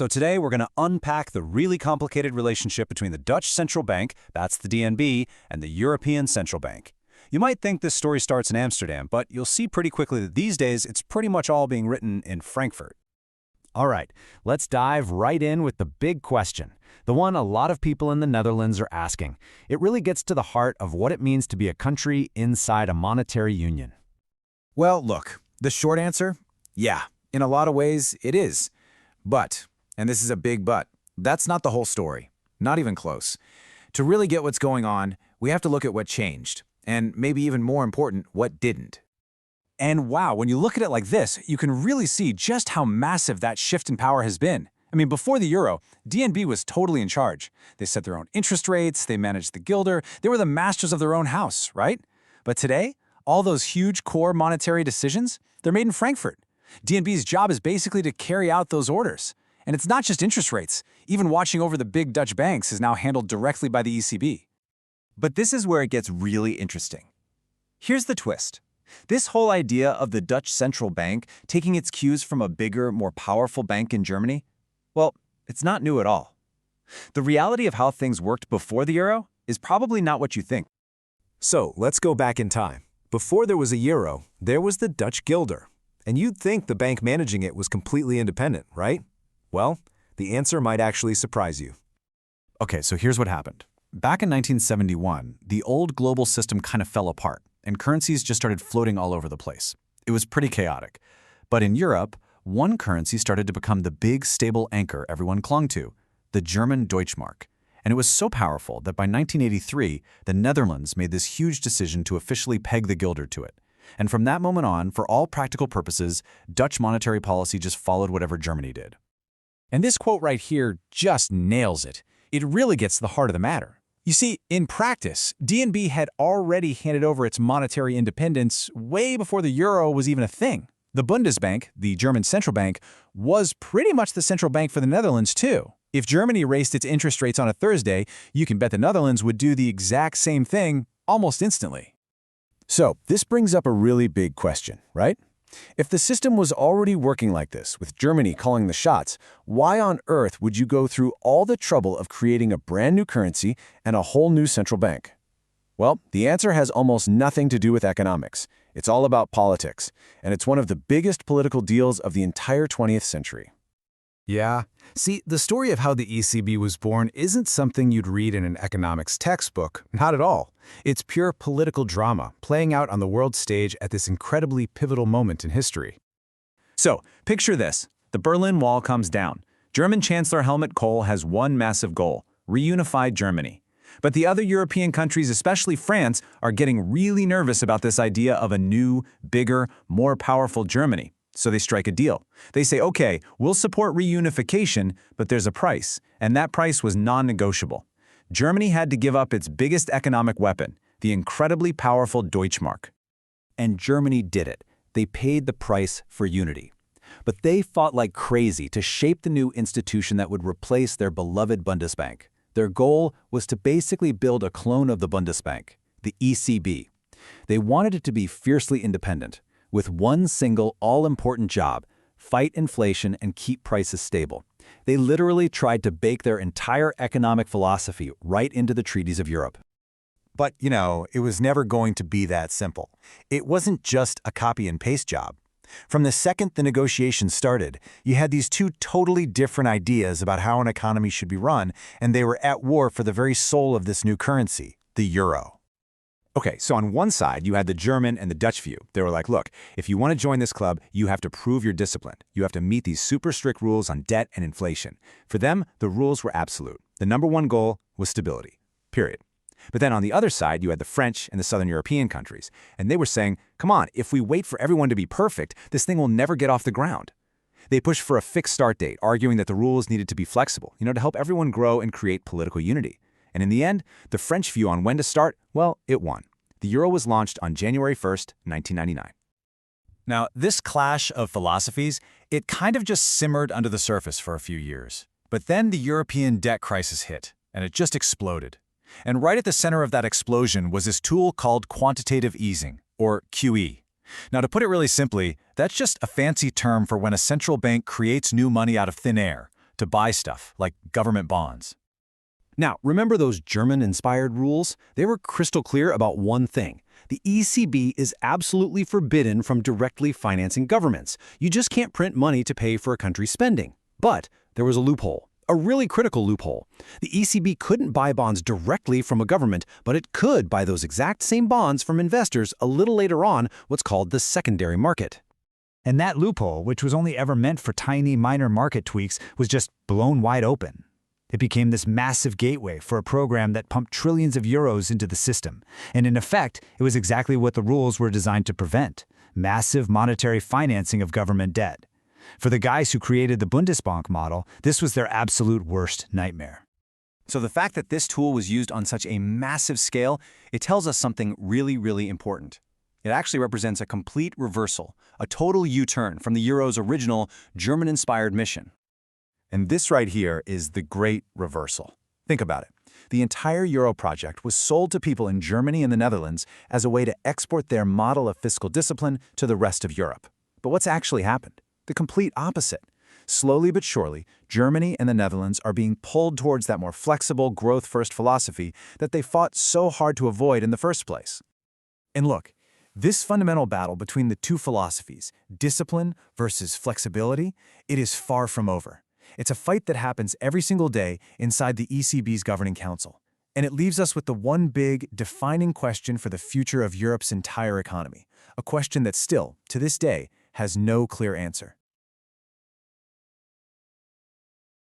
So today we're going to unpack the really complicated relationship between the Dutch Central Bank, that's the DNB, and the European Central Bank. You might think this story starts in Amsterdam, but you'll see pretty quickly that these days it's pretty much all being written in Frankfurt. All right, let's dive right in with the big question, the one a lot of people in the Netherlands are asking. It really gets to the heart of what it means to be a country inside a monetary union. Well, look, the short answer? Yeah, in a lot of ways, it is. But, and this is a big but, that's not the whole story. Not even close. To really get what's going on, we have to look at what changed, and maybe even more important, what didn't. And wow, when you look at it like this, you can really see just how massive that shift in power has been. I mean, before the euro, DNB was totally in charge. They set their own interest rates, they managed the guilder, they were the masters of their own house, right? But today, all those huge core monetary decisions, they're made in Frankfurt. DNB's job is basically to carry out those orders. And it's not just interest rates. Even watching over the big Dutch banks is now handled directly by the ECB. But this is where it gets really interesting. Here's the twist. This whole idea of the Dutch central bank taking its cues from a bigger, more powerful bank in Germany, well, it's not new at all. The reality of how things worked before the euro is probably not what you think. So let's go back in time. Before there was a euro, there was the Dutch guilder. And you'd think the bank managing it was completely independent, right? Well, the answer might actually surprise you. Okay, so here's what happened. Back in 1971, the old global system kind of fell apart, and currencies just started floating all over the place. It was pretty chaotic. But in Europe, one currency started to become the big, stable anchor everyone clung to, the German Deutschmark. And it was so powerful that by 1983, the Netherlands made this huge decision to officially peg the guilder to it. And from that moment on, for all practical purposes, Dutch monetary policy just followed whatever Germany did. And this quote right here just nails it. It really gets to the heart of the matter. You see, in practice, DNB had already handed over its monetary independence way before the euro was even a thing. The Bundesbank, the German central bank, was pretty much the central bank for the Netherlands too. If Germany raised its interest rates on a Thursday, you can bet the Netherlands would do the exact same thing almost instantly. So this brings up a really big question, right? If the system was already working like this, with Germany calling the shots, why on earth would you go through all the trouble of creating a brand new currency and a whole new central bank? Well, the answer has almost nothing to do with economics. It's all about politics, and it's one of the biggest political deals of the entire 20th century. Yeah. See, the story of how the ECB was born isn't something you'd read in an economics textbook. Not at all. It's pure political drama playing out on the world stage at this incredibly pivotal moment in history. So, picture this. The Berlin Wall comes down. German Chancellor Helmut Kohl has one massive goal: reunify Germany. But the other European countries, especially France, are getting really nervous about this idea of a new, bigger, more powerful Germany. So they strike a deal. They say, okay, we'll support reunification, but there's a price, and that price was non-negotiable. Germany had to give up its biggest economic weapon, the incredibly powerful Deutschmark. And Germany did it. They paid the price for unity. But they fought like crazy to shape the new institution that would replace their beloved Bundesbank. Their goal was to basically build a clone of the Bundesbank, the ECB. They wanted it to be fiercely independent, with one single all-important job: fight inflation and keep prices stable. They literally tried to bake their entire economic philosophy right into the treaties of Europe. But, it was never going to be that simple. It wasn't just a copy and paste job. From the second the negotiations started, you had these two totally different ideas about how an economy should be run, and they were at war for the very soul of this new currency, the euro. Okay, so on one side, you had the German and the Dutch view. They were like, look, if you want to join this club, you have to prove you're disciplined. You have to meet these super strict rules on debt and inflation. For them, the rules were absolute. The number one goal was stability, period. But then on the other side, you had the French and the Southern European countries, and they were saying, come on, if we wait for everyone to be perfect, this thing will never get off the ground. They pushed for a fixed start date, arguing that the rules needed to be flexible, to help everyone grow and create political unity. And in the end, the French view on when to start, well, it won. The euro was launched on January 1st, 1999. Now, this clash of philosophies, it kind of just simmered under the surface for a few years. But then the European debt crisis hit, and it just exploded. And right at the center of that explosion was this tool called quantitative easing, or QE. Now, to put it really simply, that's just a fancy term for when a central bank creates new money out of thin air to buy stuff, like government bonds. Now, remember those German-inspired rules? They were crystal clear about one thing. The ECB is absolutely forbidden from directly financing governments. You just can't print money to pay for a country's spending. But there was a loophole. A really critical loophole. The ECB couldn't buy bonds directly from a government, but it could buy those exact same bonds from investors a little later on, what's called the secondary market. And that loophole, which was only ever meant for tiny minor market tweaks, was just blown wide open. It became this massive gateway for a program that pumped trillions of euros into the system. And in effect, it was exactly what the rules were designed to prevent: massive monetary financing of government debt. For the guys who created the Bundesbank model, this was their absolute worst nightmare. So the fact that this tool was used on such a massive scale, it tells us something really, really important. It actually represents a complete reversal, a total U-turn from the Euro's original German-inspired mission. And this right here is the great reversal. Think about it. The entire Euro project was sold to people in Germany and the Netherlands as a way to export their model of fiscal discipline to the rest of Europe. But what's actually happened? The complete opposite. Slowly but surely, Germany and the Netherlands are being pulled towards that more flexible, growth-first philosophy that they fought so hard to avoid in the first place. And look, this fundamental battle between the two philosophies, discipline versus flexibility, it is far from over. It's a fight that happens every single day inside the ECB's Governing Council. And it leaves us with the one big, defining question for the future of Europe's entire economy, a question that still, to this day, has no clear answer.